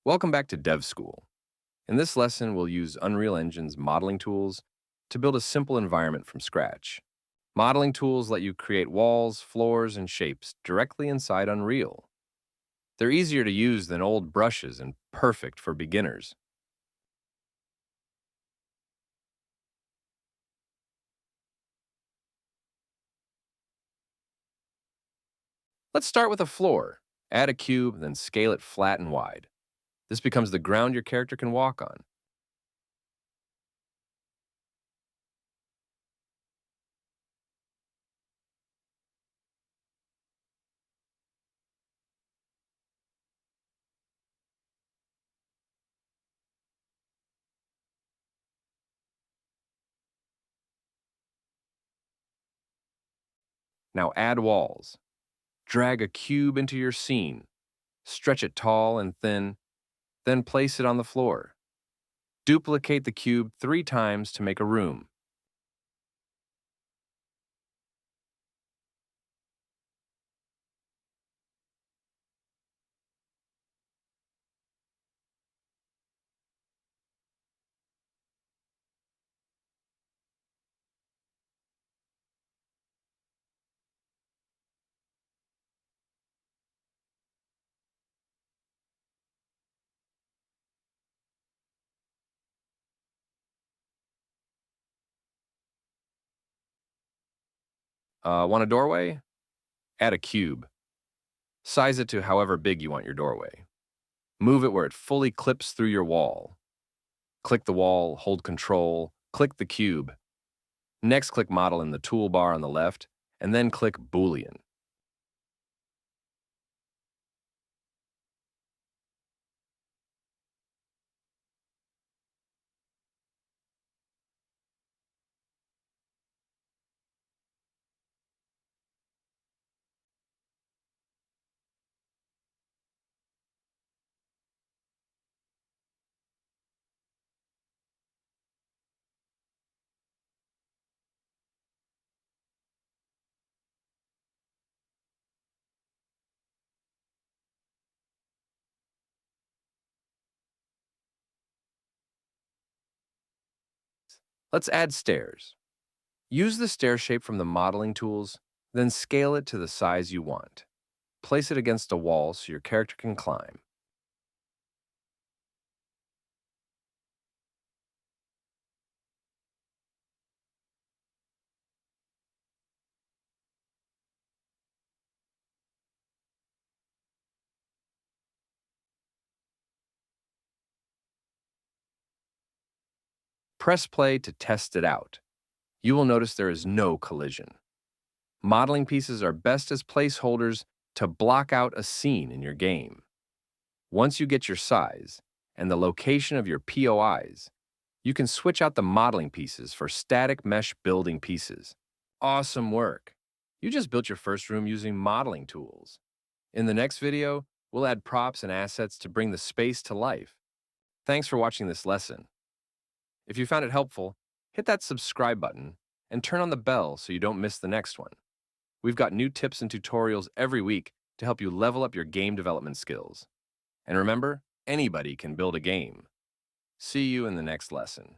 Welcome back to Dev School. In this lesson, we'll use Unreal Engine's modeling tools to build a simple environment from scratch. Modeling tools let you create walls, floors, and shapes directly inside Unreal. They're easier to use than old brushes and perfect for beginners. Let's start with a floor. Add a cube, then scale it flat and wide. This becomes the ground your character can walk on. Now add walls. Drag a cube into your scene. Stretch it tall and thin, then place it on the floor. Duplicate the cube 3 times to make a room. Want a doorway? Add a cube. Size it to however big you want your doorway. Move it where it fully clips through your wall. Click the wall, hold Control, click the cube. Next, click Model in the toolbar on the left, and then click Boolean. Let's add stairs. Use the stair shape from the modeling tools, then scale it to the size you want. Place it against a wall so your character can climb. Press play to test it out. You will notice there is no collision. Modeling pieces are best as placeholders to block out a scene in your game. Once you get your size and the location of your POIs, you can switch out the modeling pieces for static mesh building pieces. Awesome work! You just built your first room using modeling tools. In the next video, we'll add props and assets to bring the space to life. Thanks for watching this lesson. If you found it helpful, hit that subscribe button and turn on the bell so you don't miss the next one. We've got new tips and tutorials every week to help you level up your game development skills. And remember, anybody can build a game. See you in the next lesson.